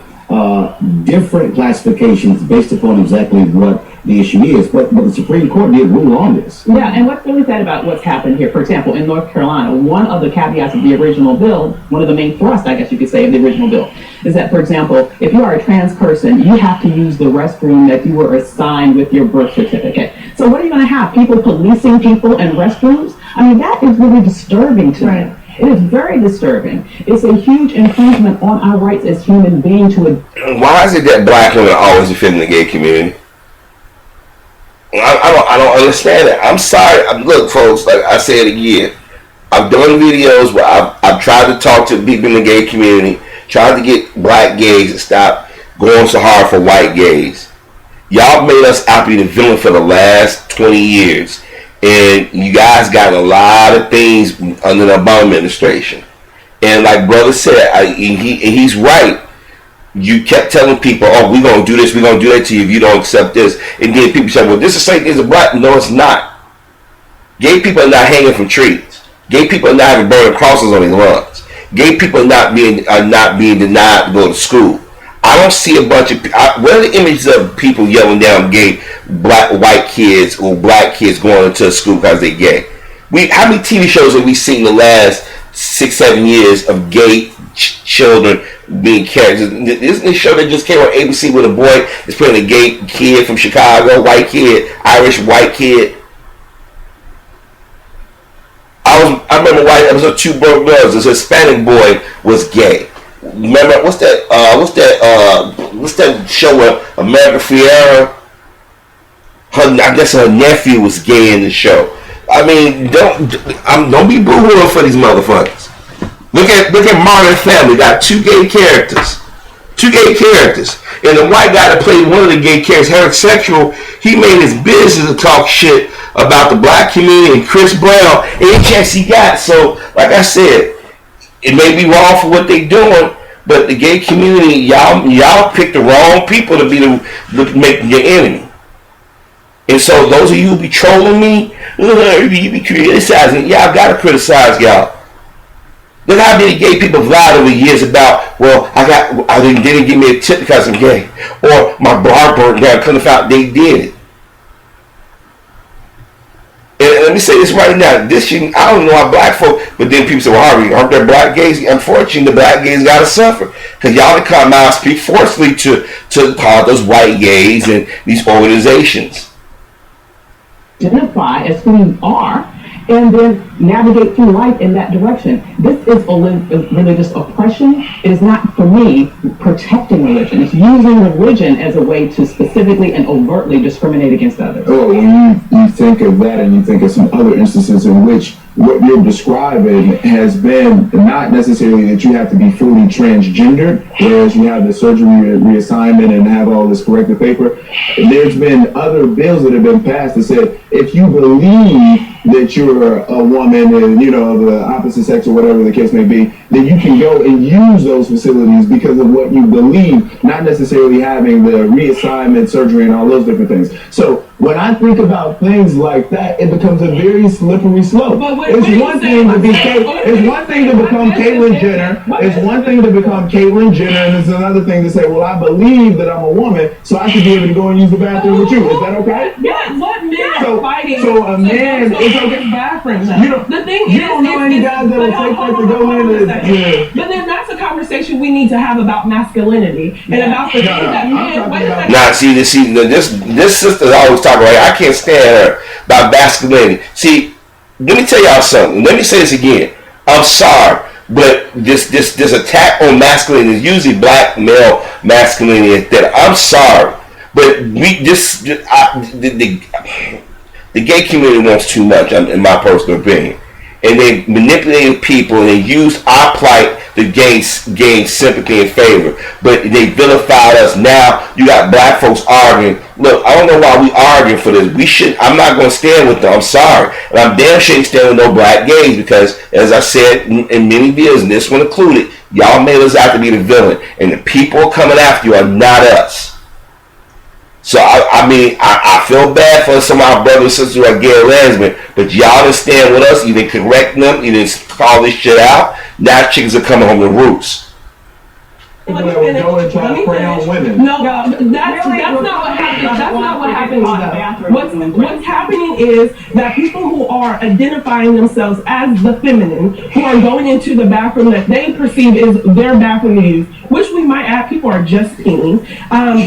different classifications based upon exactly what the issue is, but the Supreme Court did rule on this. Yeah, and what's really sad about what's happened here, for example, in North Carolina, one of the caveats of the original bill, one of the main thrusts, I guess you could say, of the original bill, is that, for example, if you are a trans person, you have to use the restroom that you were assigned with your birth certificate. So what are you going to have? People policing people in restrooms? I mean, that is really disturbing to me. It is very disturbing. It's a huge infringement on our rights as human beings to Why is it that black women are always defending the gay community? I don't understand it. I'm sorry. Look, folks, like I said again, I've done videos where I've tried to talk to people in the gay community, tried to get black gays to stop going so hard for white gays. Y'all made us out to be the villain for the last 20 years. And you guys got a lot of things under the Obama administration. And like brother said, he's right. You kept telling people, oh, we're going to do this, we're going to do that to you if you don't accept this. And then people say, well, this is the same thing as a black. No, it's not. Gay people are not hanging from trees. Gay people are not having burning crosses on their lungs. Gay people are not being denied to go to school. I don't see a bunch of, what are the images of people yelling down gay, white kids or black kids going into school because they're gay? How many TV shows have we seen the last 6-7 years of gay children being characters? Isn't this show that just came on ABC with a boy is playing a gay kid from Chicago, white kid, Irish white kid? I remember it was a Two Broke Girls. This Hispanic boy was gay. Remember what's that show where America Ferrera? I guess her nephew was gay in the show. I mean, don't be boo-hooing for these motherfuckers. Look at Modern Family. Got two gay characters. And the white guy that played one of the gay characters, heterosexual, he made his business to talk shit about the black community and Chris Brown any chance he got. So, like I said, it may be wrong for what they doing, but the gay community, y'all picked the wrong people to be the make your enemy. And so those of you who be trolling me, you be criticizing, y'all gotta criticize y'all. Look how many gay people have lied over the years about, well, they didn't give me a tip because I'm gay. Or my bar burned down, couldn't have found they did it. And let me say this right now. I don't know how black folk, but then people say, well, Harvey, aren't there black gays? Unfortunately, the black gays got to suffer. Because y'all come out and speak forcefully to call those white gays and these organizations. Identify as who you are, and then navigate through life in that direction. This is religious oppression. It is not, for me, protecting religion. It's using religion as a way to specifically and overtly discriminate against others. Oh, when you think of that and you think of some other instances in which what you're describing has been not necessarily that you have to be fully transgendered, whereas you have the surgery reassignment and have all this corrective paper. There's been other bills that have been passed that said if you believe that you're a woman and, you know, the opposite sex or whatever the case may be, then you can go and use those facilities because of what you believe, not necessarily having the reassignment, surgery, and all those different things. So when I think about things like that, it becomes a very slippery slope. It's one thing to become Caitlyn Jenner. It's one thing to become Caitlyn Jenner, and it's another thing to say, well, I believe that I'm a woman, so I should be able to go and use the bathroom with you. Is that okay? Yeah, what men are fighting? So a man is okay. Bathrooms. The thing you don't know any guys that will take that to go in and But then that's a conversation we need to have about masculinity and about the things that men. Nah, this sister's always talking about. I can't stand her about masculinity. See, let me tell y'all something. Let me say this again. I'm sorry, but this attack on masculinity is usually black male masculinity. That I'm sorry, but the gay community wants too much, in my personal opinion. And they manipulate people and they use our plight to gain sympathy and favor. But they vilified us. Now you got black folks arguing. Look, I don't know why we arguing for this. I'm not going to stand with them. I'm sorry. And I'm damn sure stand with no black gays because, as I said in many videos, and this one included, y'all made us out to be the villain. And the people coming after you are not us. So, I feel bad for some of our brothers and sisters who are gay or lesbian, but y'all didn't stand with us. You didn't correct them. You didn't call this shit out. Now chickens are coming home to roots. People that would go and try to prey on women. No, that's not what happened. That's not what happened. What's happening is that people who are identifying themselves as the feminine, who are going into the bathroom that they perceive is their bathroom to use, which we might add, people are just peeing.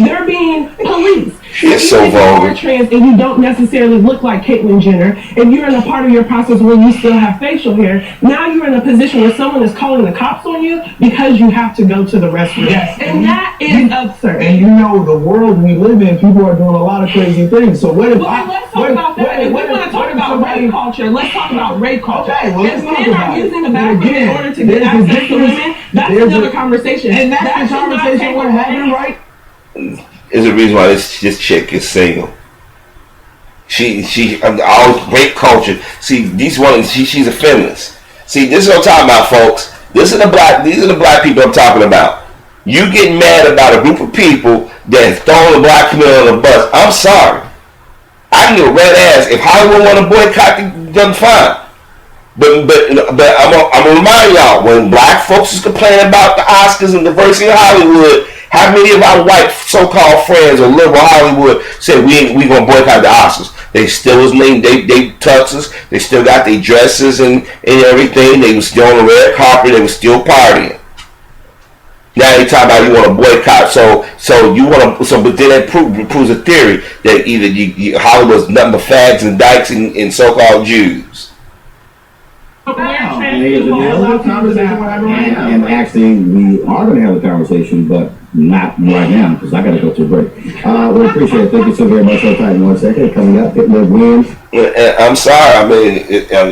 They're being policed. It's so vulgar. If you're trans and you don't necessarily look like Caitlyn Jenner, and you're in a part of your process where you still have facial hair, now you're in a position where someone is calling the cops on you because you have to go to the restroom. Yes. And that is absurd. And you know, the world we live in, people are doing a lot of crazy things. So what if let's talk about that. If we want to talk about rape culture, let's talk about rape culture. Okay, well, let's talk men about are it. using the bathroom in order to get access to women, that's another conversation. And that's the conversation we're having, right? Is the reason why this chick is single. She all rape culture. See, these women, she's a feminist. See, this is what I'm talking about, folks. These are the black people I'm talking about. You getting mad about a group of people that throw the black community on the bus. I'm sorry. I can give a red ass if Hollywood want to boycott them, fine. But I'm gonna remind y'all, when black folks is complaining about the Oscars and diversity in Hollywood, how many of our white so-called friends or liberal Hollywood said we gonna boycott the Oscars? They still was named, they tuxes, they still got their dresses and everything. They was still on the red carpet. They was still partying. Now they talk about you want to boycott. So you want to. But then that proves a theory that either Hollywood's nothing but fags and dykes and so-called Jews. And actually, we are going to have a conversation, but not right now because I got to go to a break. We appreciate it. Thank you so very much for your time. 1 second. Coming up, Hitler wins. I'm sorry. I mean, I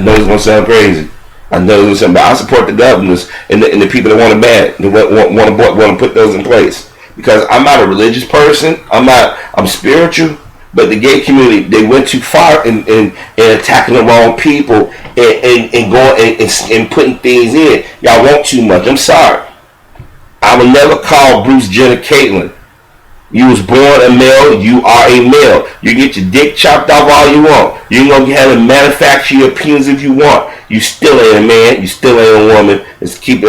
know it's gonna sound crazy. I know it's gonna sound, but I support the governors and the people that want to ban, that want to put those in place. Because I'm not a religious person. I'm spiritual. But the gay community, they went too far in attacking the wrong people and going and putting things in. Y'all want too much. I'm sorry. I will never call Bruce Jenner Caitlyn. You was born a male, you are a male. You get your dick chopped off all you want. You can go ahead and manufacture your penis if you want. You still ain't a man, you still ain't a woman. Let's keep it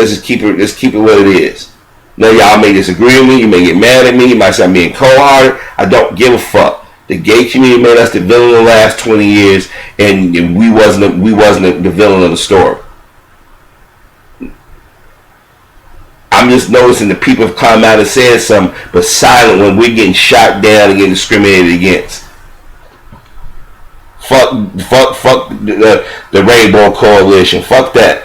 what it is. Now y'all may disagree with me, you may get mad at me, you might say I'm being cold-hearted. I don't give a fuck. The gay community made us the villain of the last 20 years, and we wasn't the villain of the story. I'm just noticing the people have come out and said something, but silent when we're getting shot down and getting discriminated against. Fuck the Rainbow Coalition. Fuck that.